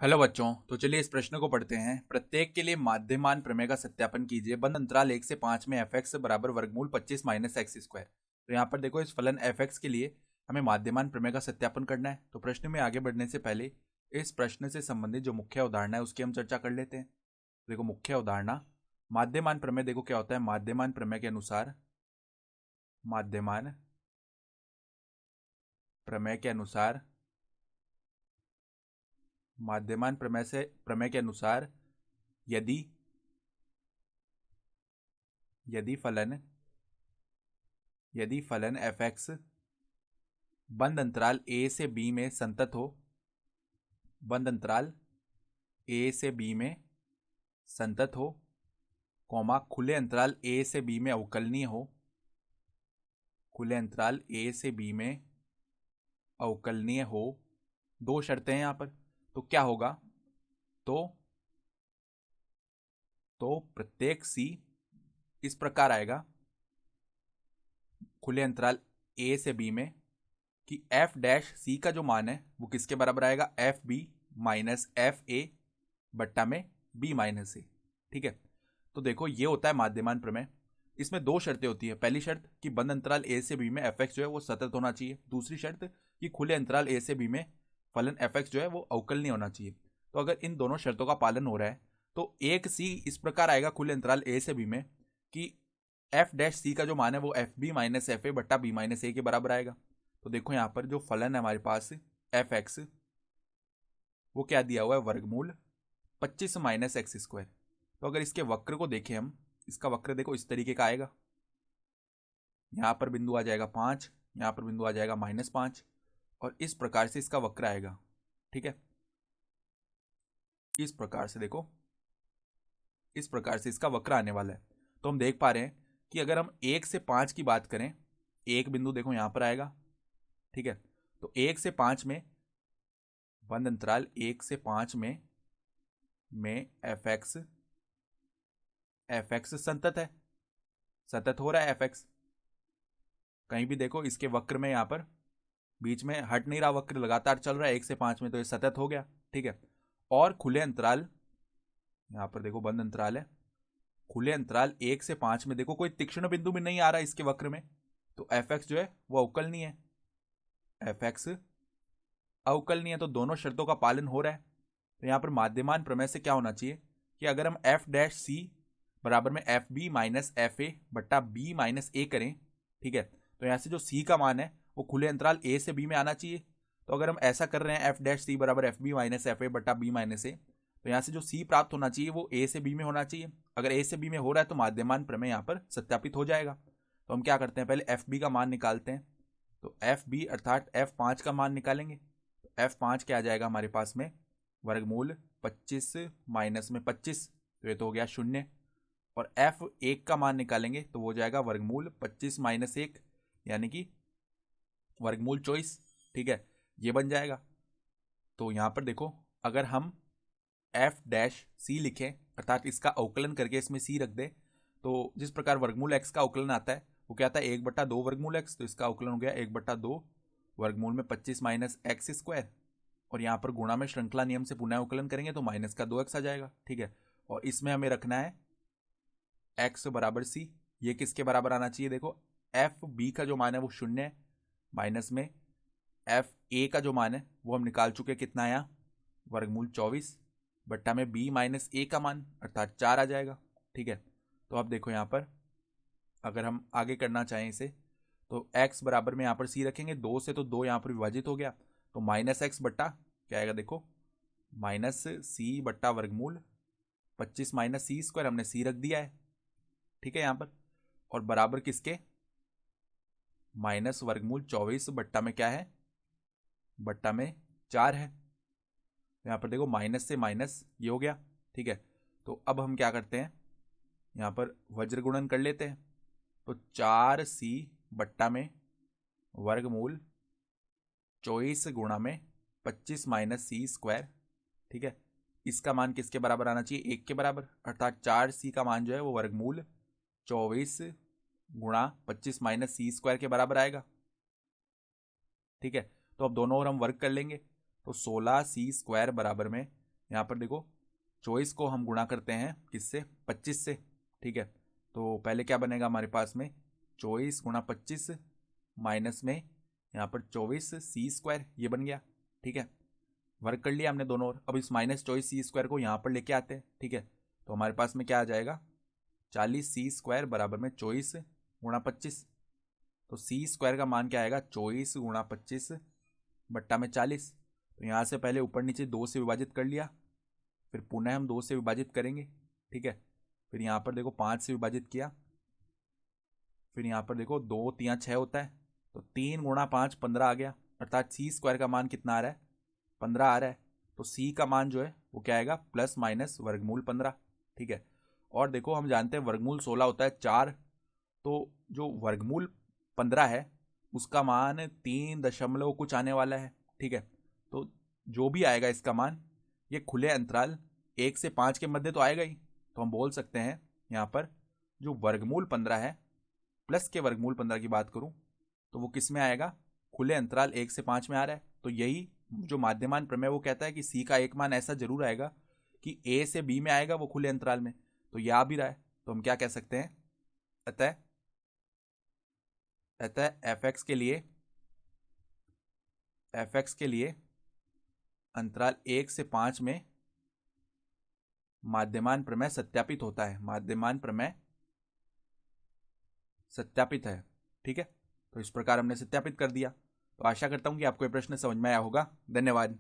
Hello बच्चों, तो चलिए इस प्रश्न को पढ़ते हैं। प्रत्येक के लिए माध्यमान प्रमेय का सत्यापन कीजिए। बंद अंतराल 1 से 5 में fx बराबर वर्गमूल 25 माइनस एक्स स्क्वायर। तो यहाँ पर देखो, इस फलन fx के लिए हमें माध्यमान प्रमेय का सत्यापन करना है। तो प्रश्न में आगे बढ़ने से पहले इस प्रश्न से संबंधित जो मुख्य अवधारणा है उसकी हम चर्चा कर लेते हैं। देखो, मुख्य अवधारणा माध्यमान प्रमेय देखो क्या होता है। माध्यमान प्रमेय के अनुसार माध्यमान प्रमेय के अनुसार माध्यमान प्रमेय के अनुसार यदि यदि फलन fx बंद अंतराल a से b में संतत हो, बंद अंतराल a से b में संतत हो, कॉमा खुले अंतराल a से b में अवकलनीय हो, खुले अंतराल a से b में अवकलनीय हो। दो शर्तें हैं यहाँ पर। तो क्या होगा, तो प्रत्येक c इस प्रकार आएगा खुले अंतराल a से b में कि f डैश c का जो मान है वो किसके बराबर आएगा, F B minus F A बट्टा में b माइनस ए। ठीक है, तो देखो ये होता है माध्यमान प्रमेय। इसमें दो शर्तें होती है। पहली शर्त कि बंद अंतराल a से b में fx जो है वो सतत होना चाहिए। दूसरी शर्त कि खुले अंतराल a से b में फलन fx जो है वो अवकलनीय होना चाहिए। तो अगर इन दोनों शर्तों का पालन हो रहा है तो एक c इस प्रकार आएगा खुले अंतराल a से b में कि f डैश c का जो मान है वो F B minus F A बट्टा बी माइनस ए के बराबर आएगा। तो देखो यहाँ पर जो फलन है हमारे पास एफ एक्स, वो क्या दिया हुआ है, वर्गमूल 25 माइनस एक्स स्क्वायर। तो अगर इसके वक्र को देखें हम, इसका वक्र देखो इस तरीके का आएगा। यहाँ पर बिंदु आ जाएगा 5, यहाँ पर बिंदु आ जाएगा -5, और इस प्रकार से इसका वक्र आएगा। ठीक है, इस प्रकार से देखो, इस प्रकार से इसका वक्र आने वाला है। तो हम देख पा रहे हैं कि अगर हम 1 से 5 की बात करें, एक बिंदु देखो यहाँ पर आएगा। ठीक है, तो 1 से 5 में बंद अंतराल 1 से 5 में एफ एक्स संतत है, सतत हो रहा है एफ एक्स। कहीं भी देखो इसके वक्र में यहाँ पर बीच में हट नहीं रहा, वक्र लगातार चल रहा है 1 से 5 में, तो ये सतत हो गया। ठीक है, और खुले अंतराल, यहाँ पर देखो बंद अंतराल है, खुले अंतराल 1 से 5 में देखो कोई तीक्ष्ण बिंदु भी नहीं आ रहा इसके वक्र में, तो एफ एक्स जो है वो अवकलनीय है। एफ एक्स अवकलनीय है, तो दोनों शर्तों का पालन हो रहा है। तो यहाँ पर माध्यमान प्रमेय से क्या होना चाहिए कि अगर हम एफ डैश सी बराबर में F B minus F A बट्टा बी माइनस ए करें, ठीक है, तो यहाँ से जो सी का मान है वो खुले अंतराल ए से बी में आना चाहिए। तो अगर हम ऐसा कर रहे हैं एफ डैश सी बराबर F B minus F A बट्टा बी माइनस ए, तो यहाँ से जो सी प्राप्त होना चाहिए वो ए से बी में होना चाहिए। अगर ए से बी में हो रहा है तो माध्यमान प्रमेय यहाँ पर सत्यापित हो जाएगा। तो हम क्या करते हैं, पहले एफ बी का मान निकालते हैं। तो एफ बी अर्थात एफ 5 का मान निकालेंगे। तो एफ 5 क्या आ जाएगा हमारे पास में, वर्गमूल 25 माइनस में 25, तो ये तो हो गया 0। और एफ 1 का मान निकालेंगे तो वो जाएगा वर्गमूल 25 माइनस 1, यानी कि वर्गमूल 24। ठीक है, ये बन जाएगा। तो यहाँ पर देखो, अगर हम एफ डैश सी लिखें अर्थात इसका अवकलन करके इसमें सी रख दे, तो जिस प्रकार वर्गमूल एक्स का अवकलन आता है वो क्या आता है, 1/2 वर्गमूल एक्स। तो इसका अवकलन हो गया 1/2 वर्गमूल में 25 माइनस एक्स स्क्वायर, और यहाँ पर गुणा में श्रृंखला नियम से पुनः अवकलन करेंगे तो माइनस का 2x आ जाएगा। ठीक है, और इसमें हमें रखना है x बराबर सी। ये किसके बराबर आना चाहिए, देखो एफ बी का जो मान है वो 0 है, माइनस में एफ ए का जो मान है वो हम निकाल चुके, कितना आया, वर्गमूल 24 बट्टा में b माइनस ए का मान अर्थात 4 आ जाएगा। ठीक है, तो अब देखो यहाँ पर अगर हम आगे करना चाहें इसे, तो x बराबर में यहाँ पर c रखेंगे, 2 से तो 2 यहाँ पर विभाजित हो गया, तो माइनस एक्स बट्टा क्या आएगा, देखो माइनस सी बट्टा वर्गमूल 25 माइनस सी स्क्वायर, हमने सी रख दिया है। ठीक है, यहाँ पर और बराबर किसके, माइनस वर्गमूल 24 बट्टा में क्या है, बट्टा में 4 है। यहाँ पर देखो माइनस से माइनस ये हो गया। ठीक है, तो अब हम क्या करते हैं, यहाँ पर वज्र गुणन कर लेते हैं। तो 4c बट्टा में वर्गमूल 24 गुणा में 25 माइनस सी स्क्वायर। ठीक है, इसका मान किसके बराबर आना चाहिए, 1 के बराबर, अर्थात 4c का मान जो है वो वर्गमूल 24 गुणा 25 माइनस सी स्क्वायर के बराबर आएगा। ठीक है, तो अब दोनों ओर हम वर्ग कर लेंगे, तो 16c स्क्वायर बराबर में यहाँ पर देखो 24 को हम गुणा करते हैं किससे, 25 से, ठीक है। तो पहले क्या बनेगा हमारे पास में, 24 गुणा 25 माइनस में यहाँ पर 24 सी स्क्वायर, ये बन गया, ठीक है। वर्क कर लिया हमने दोनों ओर। अब इस -24c² को यहाँ पर लेके आते हैं, ठीक है। तो हमारे पास में क्या आ जाएगा, 40c² बराबर में 24 गुणा 25। तो c² का मान क्या आएगा, 24 गुणा 25 बट्टा में 40। तो यहाँ से पहले ऊपर नीचे 2 से विभाजित कर लिया, फिर पुनः हम 2 से विभाजित करेंगे, ठीक है। फिर यहाँ पर देखो 5 से विभाजित किया, फिर यहाँ पर देखो 2 3 6 होता है, तो 3 गुणा 5 15 आ गया, अर्थात c² का मान कितना आ रहा है, 15 आ रहा है। तो c का मान जो है वो क्या आएगा, प्लस माइनस वर्गमूल 15, ठीक है। और देखो हम जानते हैं वर्गमूल 16 होता है 4, तो जो वर्गमूल 15 है उसका मान 3 दशमलव कुछ आने वाला है, ठीक है। तो जो भी आएगा इसका मान, ये खुले अंतराल 1 से 5 के मध्य तो आएगा ही। तो हम बोल सकते हैं यहाँ पर जो वर्गमूल 15 है, प्लस के वर्गमूल 15 की बात करूं तो वो किस में आएगा, खुले अंतराल 1 से 5 में आ रहा है। तो यही जो माध्यमान प्रमेय वो कहता है कि सी का एक मान ऐसा जरूर आएगा कि ए से बी में आएगा वो खुले अंतराल में, तो ये आ भी रहा है। तो हम क्या कह सकते हैं, अतः एफ एक्स के लिए अंतराल 1 से 5 में माध्यमान प्रमेय सत्यापित होता है, माध्यमान प्रमेय सत्यापित है, ठीक है। तो इस प्रकार हमने सत्यापित कर दिया। तो आशा करता हूं कि आपको ये प्रश्न समझ में आया होगा। धन्यवाद।